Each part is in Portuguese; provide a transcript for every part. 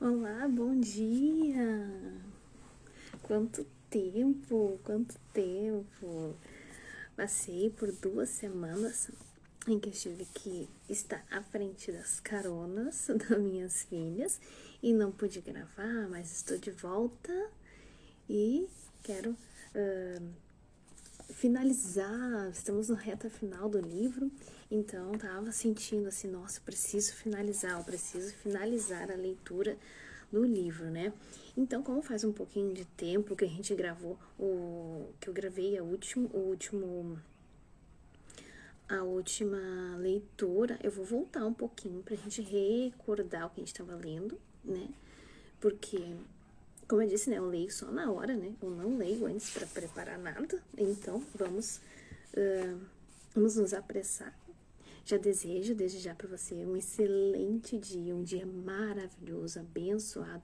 Olá, bom dia! Quanto tempo, quanto tempo! Passei por 2 semanas em que eu tive que estar à frente das caronas das minhas filhas e não pude gravar, mas estou de volta e quero finalizar. Estamos na reta final do livro, então tava sentindo assim, nossa, eu preciso finalizar a leitura do livro, né? Então, como faz um pouquinho de tempo que a gente gravou que eu gravei a última leitura, eu vou voltar um pouquinho pra gente recordar o que a gente tava lendo, né? Porque, como eu disse, né, eu leio só na hora, né? Eu não leio antes para preparar nada. Então, vamos nos apressar. Já desejo, desde já, para você um excelente dia, um dia maravilhoso, abençoado,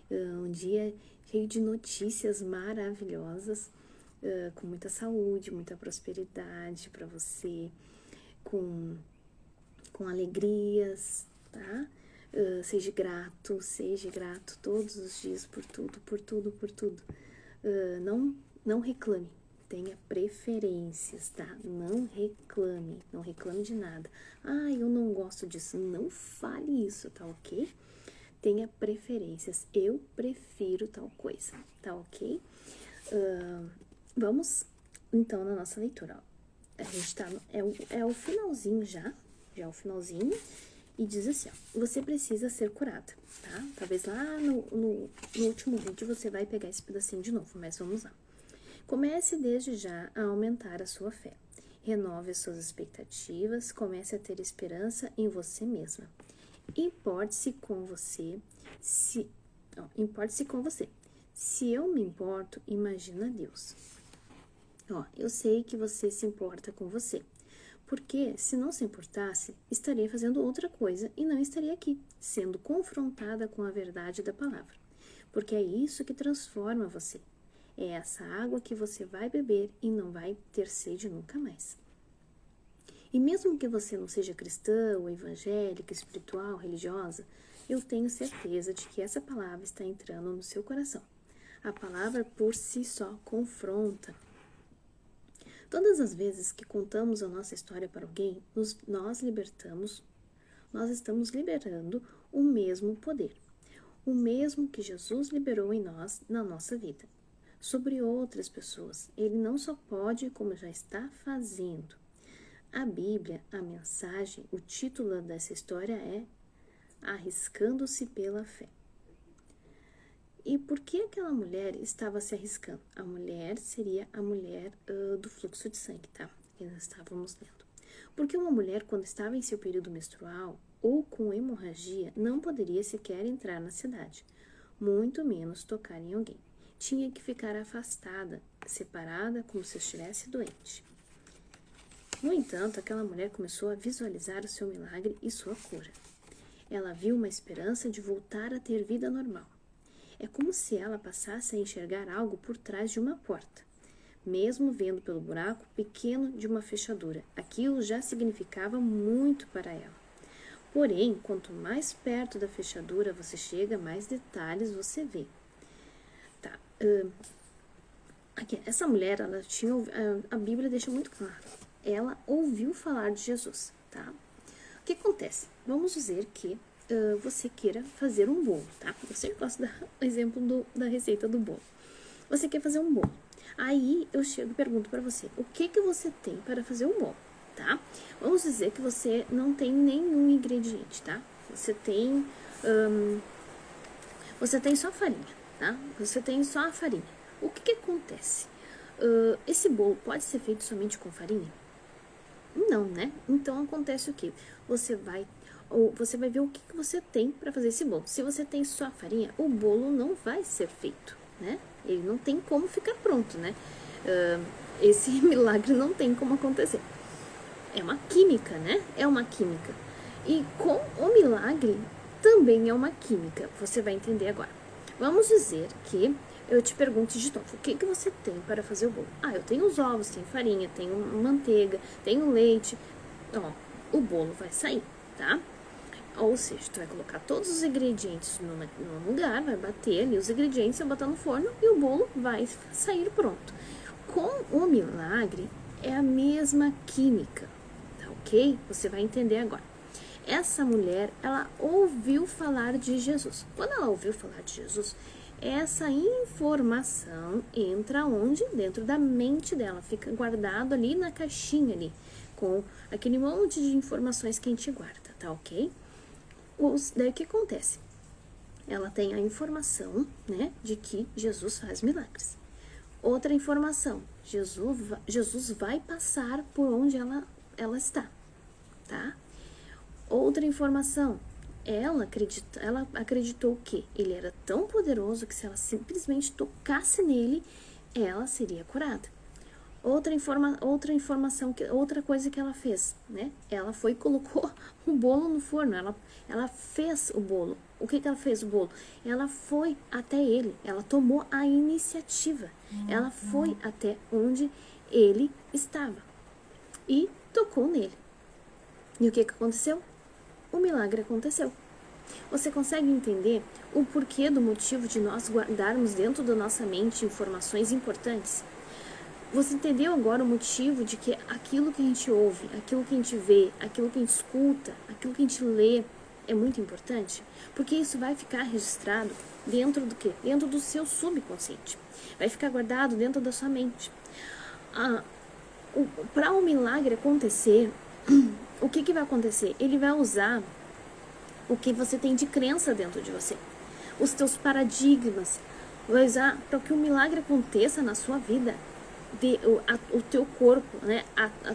um dia cheio de notícias maravilhosas, com muita saúde, muita prosperidade para você, com alegrias, tá? Seja grato todos os dias por tudo, por tudo, por tudo. Não reclame, tenha preferências, tá? Não reclame de nada. Ah, eu não gosto disso. Não fale isso, tá ok? Tenha preferências. Eu prefiro tal coisa, tá ok? Vamos então na nossa leitura. Ó. A gente tá é o finalzinho já é o finalzinho, e diz assim, ó, você precisa ser curada, tá? Talvez lá no último vídeo você vai pegar esse pedacinho de novo, mas vamos lá. Comece desde já a aumentar a sua fé. Renove as suas expectativas, comece a ter esperança em você mesma. Importe-se com você, importe-se com você. Se eu me importo, imagina Deus. Ó, eu sei que você se importa com você. Porque, se não se importasse, estaria fazendo outra coisa e não estaria aqui, sendo confrontada com a verdade da palavra. Porque é isso que transforma você. É essa água que você vai beber e não vai ter sede nunca mais. E mesmo que você não seja cristã, ou evangélica, espiritual, religiosa, eu tenho certeza de que essa palavra está entrando no seu coração. A palavra por si só confronta. Todas as vezes que contamos a nossa história para alguém, nós estamos liberando o mesmo poder, o mesmo que Jesus liberou em nós na nossa vida, sobre outras pessoas. Ele não só pode, como já está fazendo. A Bíblia, a mensagem, o título dessa história é Arriscando-se pela Fé. E por que aquela mulher estava se arriscando? A mulher seria a mulher do fluxo de sangue, tá? Que nós estávamos lendo. Porque uma mulher, quando estava em seu período menstrual ou com hemorragia, não poderia sequer entrar na cidade, muito menos tocar em alguém. Tinha que ficar afastada, separada, como se estivesse doente. No entanto, aquela mulher começou a visualizar o seu milagre e sua cura. Ela viu uma esperança de voltar a ter vida normal. É como se ela passasse a enxergar algo por trás de uma porta. Mesmo vendo pelo buraco pequeno de uma fechadura, aquilo já significava muito para ela. Porém, quanto mais perto da fechadura você chega, mais detalhes você vê. Tá. Essa mulher, ela tinha, a Bíblia deixa muito claro. Ela ouviu falar de Jesus, tá? O que acontece? Vamos dizer que você queira fazer um bolo, tá? Eu sempre gosto do exemplo da receita do bolo. Você quer fazer um bolo. Aí eu chego e pergunto para você, o que você tem para fazer um bolo, tá? Vamos dizer que você não tem nenhum ingrediente, tá? Você tem só farinha, tá? Você tem só a farinha. O que acontece? Esse bolo pode ser feito somente com farinha? Não, né? Então acontece o quê? Você vai ver o que você tem para fazer esse bolo. Se você tem só a farinha, o bolo não vai ser feito, né? Ele não tem como ficar pronto, né? Esse milagre não tem como acontecer. É uma química, né? É uma química. E com o milagre também é uma química. Você vai entender agora. Vamos dizer que eu te pergunto de novo, o que você tem para fazer o bolo? Ah, eu tenho os ovos, tenho farinha, tenho manteiga, tenho leite. Ó, o bolo vai sair, tá? Ou seja, tu vai colocar todos os ingredientes num lugar, vai bater ali os ingredientes, vai botar no forno e o bolo vai sair pronto. Com o milagre é a mesma química, tá ok? Você vai entender agora. Essa mulher, ela ouviu falar de Jesus. Quando ela ouviu falar de Jesus, essa informação entra onde? Dentro da mente dela, fica guardado ali na caixinha ali, com aquele monte de informações que a gente guarda, tá ok? Daí o que acontece? Ela tem a informação, né, de que Jesus faz milagres. Outra informação, Jesus vai passar por onde ela está, tá? Outra informação, ela acreditou que ele era tão poderoso que se ela simplesmente tocasse nele, ela seria curada. Outra informação, outra coisa que ela fez, né? Ela foi e colocou o bolo no forno, ela fez o bolo. O que ela fez o bolo? Ela foi até ele, ela tomou a iniciativa. Ela foi até onde ele estava e tocou nele. E o que aconteceu? O milagre aconteceu. Você consegue entender o porquê do motivo de nós guardarmos dentro da nossa mente informações importantes? Você entendeu agora o motivo de que aquilo que a gente ouve, aquilo que a gente vê, aquilo que a gente escuta, aquilo que a gente lê é muito importante? Porque isso vai ficar registrado dentro do quê? Dentro do seu subconsciente. Vai ficar guardado dentro da sua mente. Para o milagre acontecer, o que vai acontecer? Ele vai usar o que você tem de crença dentro de você. Os teus paradigmas. Vai usar para que o milagre aconteça na sua vida. O teu corpo, né? A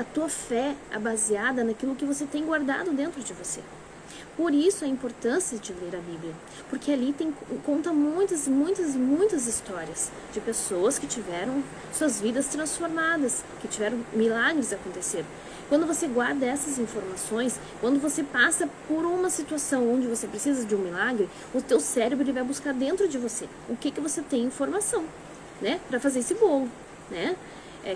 tua fé é baseada naquilo que você tem guardado dentro de você. Por isso a importância de ler a Bíblia, porque ali conta muitas histórias de pessoas que tiveram suas vidas transformadas, que tiveram milagres acontecer. Quando você guarda essas informações, quando você passa por uma situação onde você precisa de um milagre, o teu cérebro ele vai buscar dentro de você o que você tem informação, né, para fazer esse bolo, né? É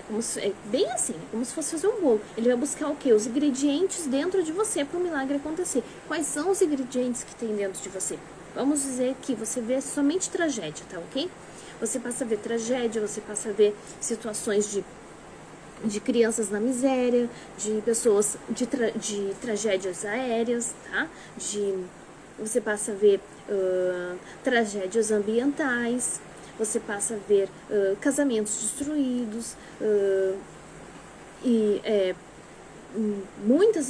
bem assim, como se fosse fazer um bolo. Ele vai buscar o quê? Os ingredientes dentro de você para o milagre acontecer. Quais são os ingredientes que tem dentro de você? Vamos dizer que você vê somente tragédia, tá ok? Você passa a ver tragédia, você passa a ver situações de crianças na miséria, de pessoas, de tragédias aéreas, tá? Você passa a ver tragédias ambientais. Você passa a ver casamentos destruídos muitas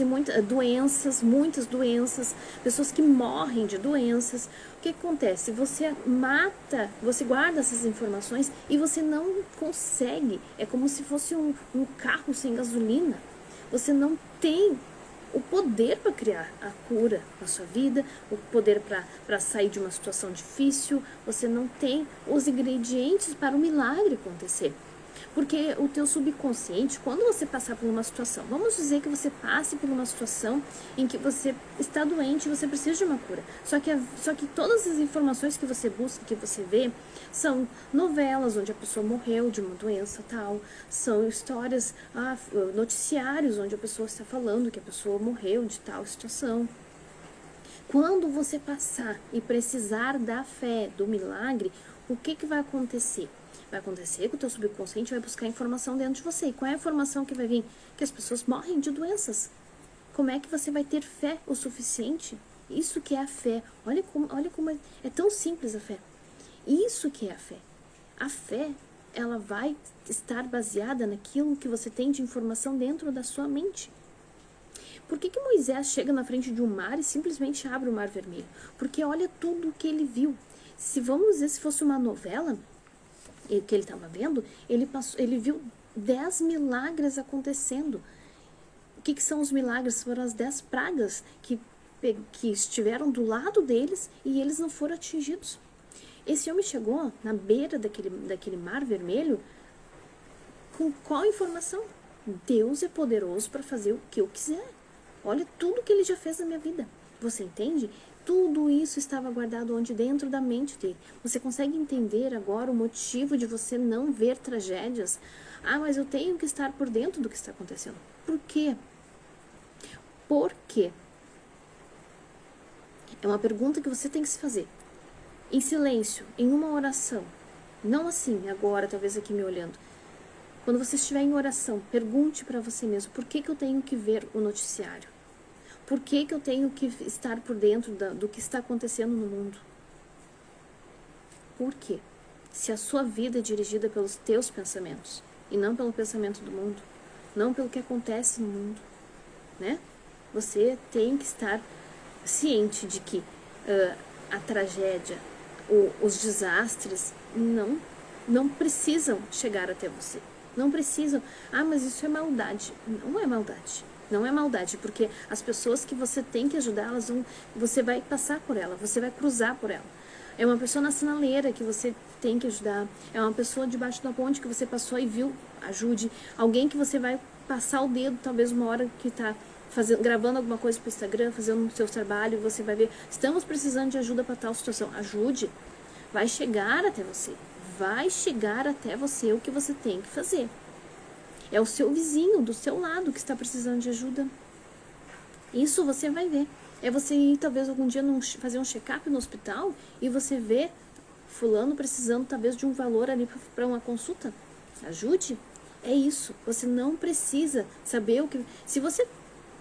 doenças, pessoas que morrem de doenças. O que acontece? Você guarda essas informações e você não consegue, é como se fosse um carro sem gasolina. Você não tem o poder para criar a cura na sua vida, o poder para sair de uma situação difícil. Você não tem os ingredientes para o milagre acontecer. Porque o teu subconsciente, quando você passar por uma situação, vamos dizer que você passe por uma situação em que você está doente e você precisa de uma cura. Só que todas as informações que você busca, que você vê, são novelas onde a pessoa morreu de uma doença tal, são histórias, noticiários onde a pessoa está falando que a pessoa morreu de tal situação. Quando você passar e precisar da fé, do milagre, o que vai acontecer? Vai acontecer que o teu subconsciente vai buscar informação dentro de você. E qual é a informação que vai vir? Que as pessoas morrem de doenças. Como é que você vai ter fé o suficiente? Isso que é a fé. Olha como é tão simples a fé. Isso que é a fé. A fé, ela vai estar baseada naquilo que você tem de informação dentro da sua mente. Por que Moisés chega na frente de um mar e simplesmente abre o mar vermelho? Porque olha tudo o que ele viu. Vamos dizer, se fosse uma novela que ele estava vendo, ele viu 10 milagres acontecendo. O que são os milagres? Foram as 10 pragas que estiveram do lado deles e eles não foram atingidos. Esse homem chegou na beira daquele mar vermelho com qual informação? Deus é poderoso para fazer o que eu quiser. Olha tudo que ele já fez na minha vida. Você entende? Tudo isso estava guardado onde? Dentro da mente dele. Você consegue entender agora o motivo de você não ver tragédias? Mas eu tenho que estar por dentro do que está acontecendo. Por quê? Por quê? É uma pergunta que você tem que se fazer. Em silêncio, em uma oração. Não assim, agora, talvez aqui me olhando. Quando você estiver em oração, pergunte para você mesmo, por que eu tenho que ver o noticiário? Por que eu tenho que estar por dentro do que está acontecendo no mundo? Por quê? Se a sua vida é dirigida pelos teus pensamentos e não pelo pensamento do mundo, não pelo que acontece no mundo, né? Você tem que estar ciente de que a tragédia, os desastres não precisam chegar até você. Não precisam. Ah, mas isso é maldade. Não é maldade. Não é maldade, porque as pessoas que você tem que ajudar, você vai passar por ela, você vai cruzar por ela. É uma pessoa na sinaleira que você tem que ajudar. É uma pessoa debaixo da ponte que você passou e viu, ajude. Alguém que você vai passar o dedo, talvez uma hora que está gravando alguma coisa para o Instagram, fazendo o seu trabalho, você vai ver, estamos precisando de ajuda para tal situação. Ajude. Vai chegar até você. Vai chegar até você o que você tem que fazer. É o seu vizinho do seu lado que está precisando de ajuda. Isso você vai ver. É você ir talvez algum dia fazer um check-up no hospital e você vê fulano precisando talvez de um valor ali para uma consulta. Ajude. É isso. Você não precisa saber o que... Se você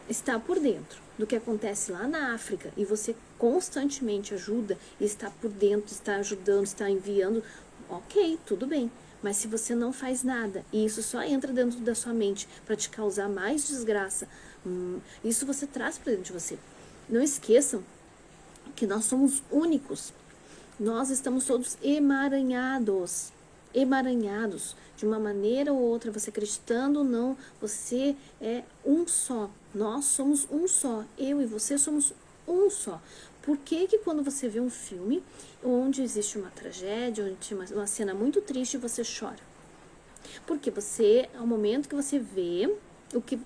está por dentro do que acontece lá na África e você constantemente ajuda e está por dentro, está ajudando, está enviando, ok, tudo bem. Mas se você não faz nada e isso só entra dentro da sua mente para te causar mais desgraça, isso você traz para dentro de você. Não esqueçam que nós somos únicos. Nós estamos todos emaranhados. Emaranhados. De uma maneira ou outra, você acreditando ou não, você é um só. Nós somos um só. Eu e você somos um só. Por que que quando você vê um filme onde existe uma tragédia, onde tem uma cena muito triste, você chora? Porque ao momento que você vê o que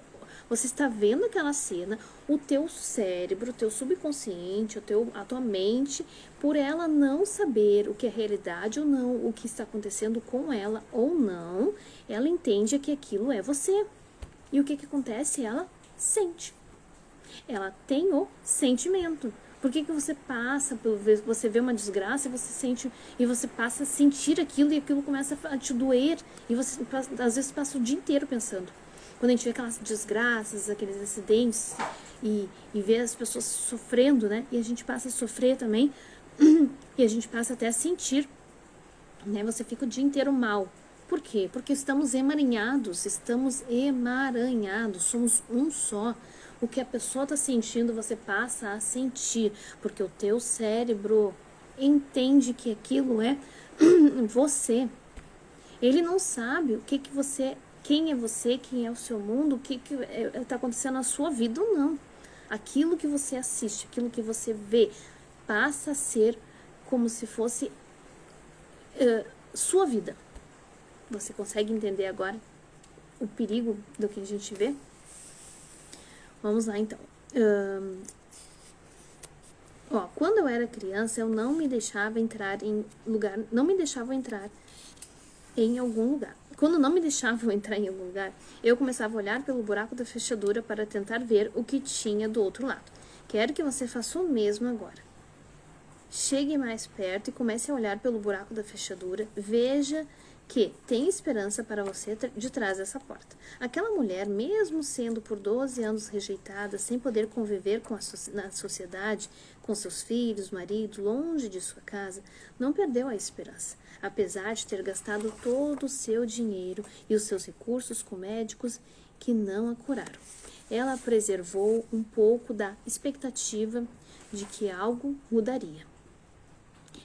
você está vendo aquela cena, o teu cérebro, o teu subconsciente, a tua mente, por ela não saber o que é realidade ou não, o que está acontecendo com ela ou não, ela entende que aquilo é você. E o que acontece? Ela sente. Ela tem o sentimento. Por que você passa, você vê uma desgraça e você sente, e você passa a sentir aquilo e aquilo começa a te doer e você às vezes passa o dia inteiro pensando. Quando a gente vê aquelas desgraças, aqueles acidentes e vê as pessoas sofrendo, né? E a gente passa a sofrer também e a gente passa até a sentir, né? Você fica o dia inteiro mal. Por quê? Porque estamos emaranhados, somos um só. O que a pessoa está sentindo, você passa a sentir, porque o teu cérebro entende que aquilo é você. Ele não sabe o que você, quem é você, quem é o seu mundo, o que está acontecendo na sua vida ou não. Aquilo que você assiste, aquilo que você vê, passa a ser como se fosse sua vida. Você consegue entender agora o perigo do que a gente vê? Vamos lá, então. Quando eu era criança, eu não me deixava entrar em algum lugar. Quando não me deixavam entrar em algum lugar, eu começava a olhar pelo buraco da fechadura para tentar ver o que tinha do outro lado. Quero que você faça o mesmo agora. Chegue mais perto e comece a olhar pelo buraco da fechadura. Veja que tem esperança para você de trás dessa porta. Aquela mulher, mesmo sendo por 12 anos rejeitada, sem poder conviver na sociedade, com seus filhos, marido, longe de sua casa, não perdeu a esperança, apesar de ter gastado todo o seu dinheiro e os seus recursos com médicos que não a curaram. Ela preservou um pouco da expectativa de que algo mudaria.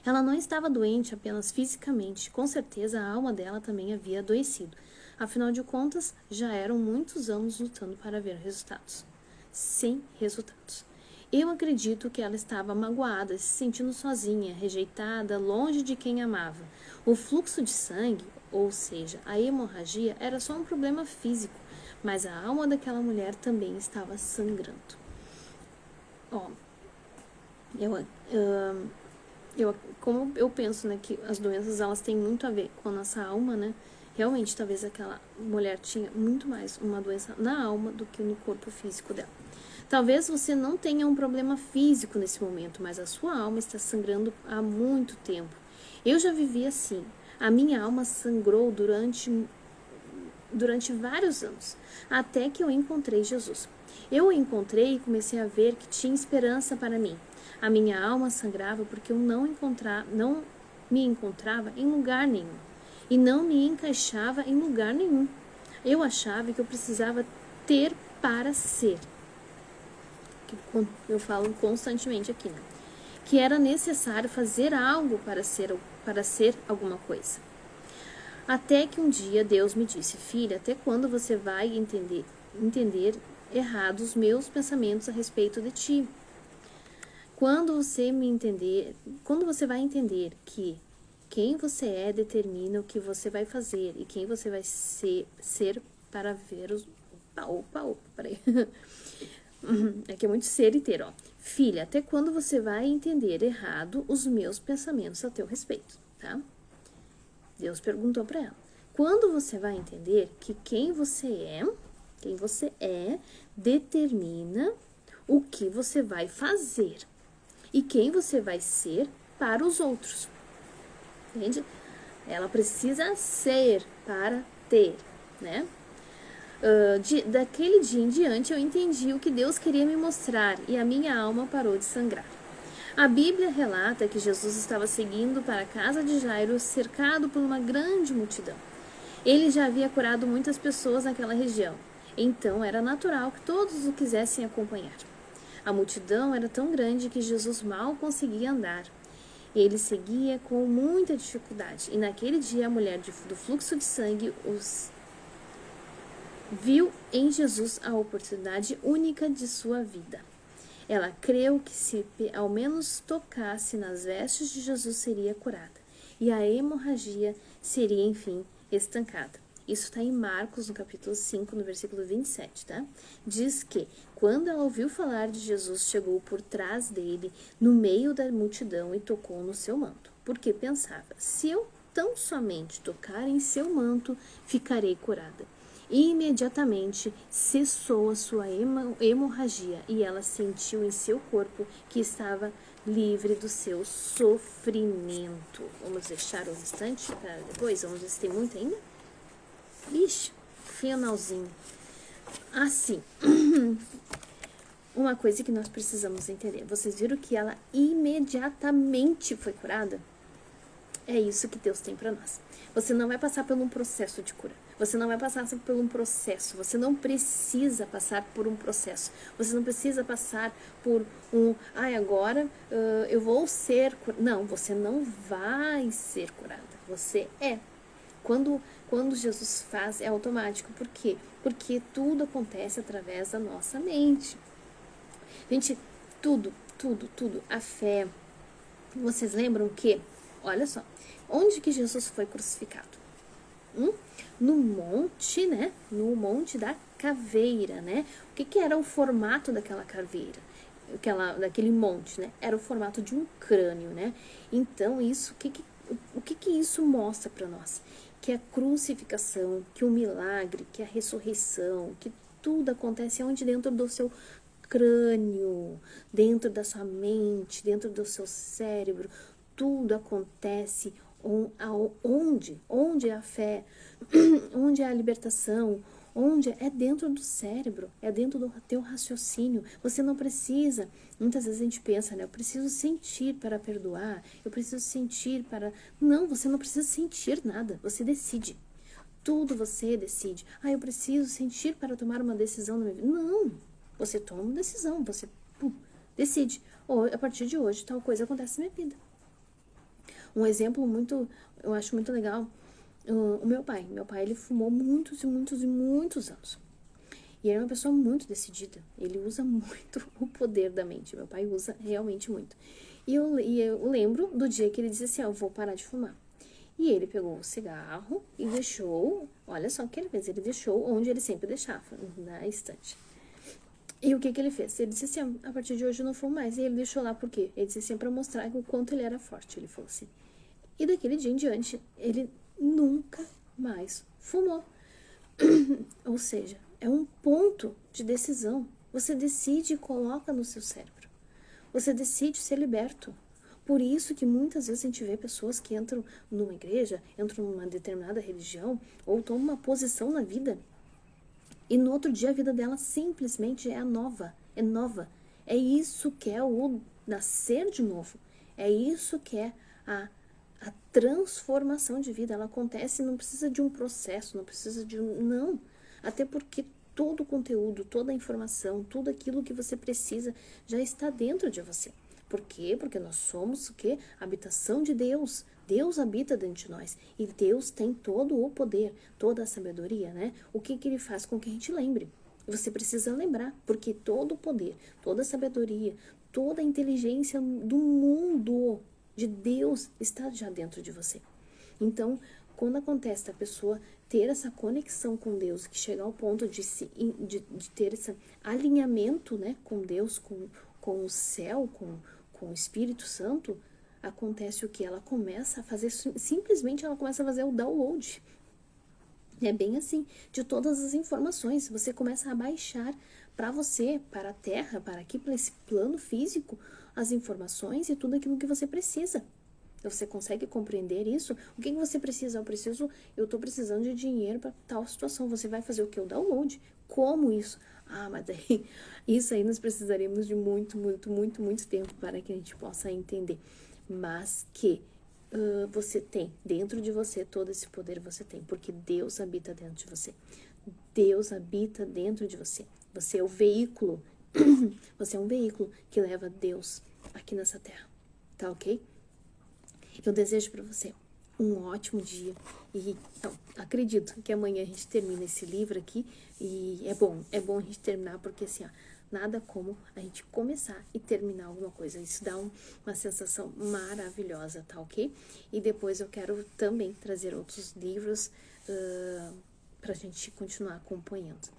Ela não estava doente apenas fisicamente, com certeza a alma dela também havia adoecido. Afinal de contas, já eram muitos anos lutando para ver resultados. Sem resultados. Eu acredito que ela estava magoada, se sentindo sozinha, rejeitada, longe de quem amava. O fluxo de sangue, ou seja, a hemorragia, era só um problema físico, mas a alma daquela mulher também estava sangrando. Como eu penso, né, que as doenças elas têm muito a ver com a nossa alma, né? Realmente, talvez aquela mulher tinha muito mais uma doença na alma do que no corpo físico dela. Talvez você não tenha um problema físico nesse momento, mas a sua alma está sangrando há muito tempo. Eu já vivi assim. A minha alma sangrou durante vários anos, até que eu encontrei Jesus. Eu o encontrei e comecei a ver que tinha esperança para mim. A minha alma sangrava porque eu não me encontrava em lugar nenhum e não me encaixava em lugar nenhum. Eu achava que eu precisava ter para ser, que eu falo constantemente aqui, né? Que era necessário fazer algo para ser alguma coisa. Até que um dia Deus me disse: filha, até quando você vai entender errado os meus pensamentos a respeito de ti? Quando você vai entender que quem você é determina o que você vai fazer e quem você vai ser para ver os... Opa, peraí. Aqui é muito ser e ter, ó. Filha, até quando você vai entender errado os meus pensamentos a teu respeito, tá? Deus perguntou para ela: quando você vai entender que quem você é, determina o que você vai fazer e quem você vai ser para os outros. Entende? Ela precisa ser para ter, né? Daquele dia em diante eu entendi o que Deus queria me mostrar e a minha alma parou de sangrar. A Bíblia relata que Jesus estava seguindo para a casa de Jairo, cercado por uma grande multidão. Ele já havia curado muitas pessoas naquela região, então era natural que todos o quisessem acompanhar. A multidão era tão grande que Jesus mal conseguia andar. Ele seguia com muita dificuldade, e naquele dia a mulher do fluxo de sangue viu em Jesus a oportunidade única de sua vida. Ela creu que se ao menos tocasse nas vestes de Jesus seria curada, e a hemorragia seria, enfim, estancada. Isso está em Marcos, no capítulo 5, no versículo 27, tá? Diz que, quando ela ouviu falar de Jesus, chegou por trás dele, no meio da multidão, e tocou no seu manto, porque pensava: se eu tão somente tocar em seu manto, ficarei curada. E imediatamente cessou a sua hemorragia e ela sentiu em seu corpo que estava livre do seu sofrimento. Vamos deixar o restante para depois? Vamos ver se tem muito ainda. Ixi, finalzinho. Assim, uma coisa que nós precisamos entender. Vocês viram que ela imediatamente foi curada? É isso que Deus tem para nós. Você não vai passar por um processo de cura. Você não vai passar por um processo. Você não precisa passar por um processo. Você não precisa passar por agora eu vou ser curada. Não, você não vai ser curada. Você é. Quando Jesus faz, é automático. Por quê? Porque tudo acontece através da nossa mente. Gente, tudo. A fé. Vocês lembram que, olha só, onde que Jesus foi crucificado? No monte, né? No monte da caveira, né? O que era o formato daquela caveira? Daquele monte, né? Era o formato de um crânio, né? Então, isso, o que isso mostra para nós? Que a crucificação, que o milagre, que a ressurreição, que tudo acontece onde? Dentro do seu crânio, dentro da sua mente, dentro do seu cérebro. Tudo acontece onde é a fé, onde é a libertação, onde é dentro do cérebro, é dentro do teu raciocínio. Você não precisa, muitas vezes a gente pensa, né? Eu preciso sentir para perdoar, eu preciso sentir para... Não, você não precisa sentir nada, você decide. Tudo você decide. Eu preciso sentir para tomar uma decisão na minha vida. Não, você toma uma decisão, você decide. A partir de hoje, tal coisa acontece na minha vida. Um exemplo eu acho muito legal, o meu pai. Meu pai, ele fumou muitos anos. E ele é uma pessoa muito decidida. Ele usa muito o poder da mente. Meu pai usa realmente muito. E eu lembro do dia que ele disse assim: eu vou parar de fumar. E ele pegou o cigarro e deixou, olha só o que ele fez, ele deixou onde ele sempre deixava, na estante. E o que ele fez? Ele disse assim: a partir de hoje eu não fumo mais. E ele deixou lá por quê? Ele disse assim, para mostrar o quanto ele era forte. Ele falou assim. E daquele dia em diante, ele nunca mais fumou. Ou seja, é um ponto de decisão. Você decide e coloca no seu cérebro. Você decide ser liberto. Por isso que muitas vezes a gente vê pessoas que entram numa igreja, entram numa determinada religião, ou tomam uma posição na vida, e no outro dia a vida dela simplesmente é nova. É nova. É isso que é o nascer de novo. É isso que é a transformação de vida. Ela acontece, não precisa de um processo, não precisa de um... Não. Até porque todo o conteúdo, toda a informação, tudo aquilo que você precisa já está dentro de você. Por quê? Porque nós somos o quê? A habitação de Deus. Deus habita dentro de nós. E Deus tem todo o poder, toda a sabedoria, né? O que ele faz com que a gente lembre? Você precisa lembrar, porque todo o poder, toda a sabedoria, toda a inteligência do mundo de Deus está já dentro de você. Então, quando acontece a pessoa ter essa conexão com Deus, que chega ao ponto de ter esse alinhamento, né, com Deus, com o céu, com o Espírito Santo, acontece o que? Ela começa a fazer, simplesmente ela começa a fazer o download. É bem assim, de todas as informações. Você começa a baixar para você, para a Terra, para aqui, para esse plano físico, as informações e tudo aquilo que você precisa. Você consegue compreender isso? O que você precisa? Eu estou precisando de dinheiro para tal situação. Você vai fazer o que? O download. Como isso? Ah, mas daí, isso aí nós precisaríamos de muito, muito, muito, muito tempo para que a gente possa entender. Mas que você tem dentro de você todo esse poder, você tem, porque Deus habita dentro de você. Deus habita dentro de você. Você é o veículo. Você é um veículo que leva Deus aqui nessa terra. Tá ok? Eu desejo para você um ótimo dia e acredito que amanhã a gente termina esse livro aqui e é bom a gente terminar porque assim, ó, nada como a gente começar e terminar alguma coisa, isso dá uma sensação maravilhosa, tá ok? E depois eu quero também trazer outros livros pra gente continuar acompanhando,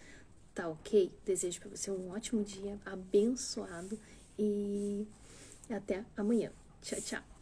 tá ok? Desejo para você um ótimo dia, abençoado e até amanhã. Tchau, tchau!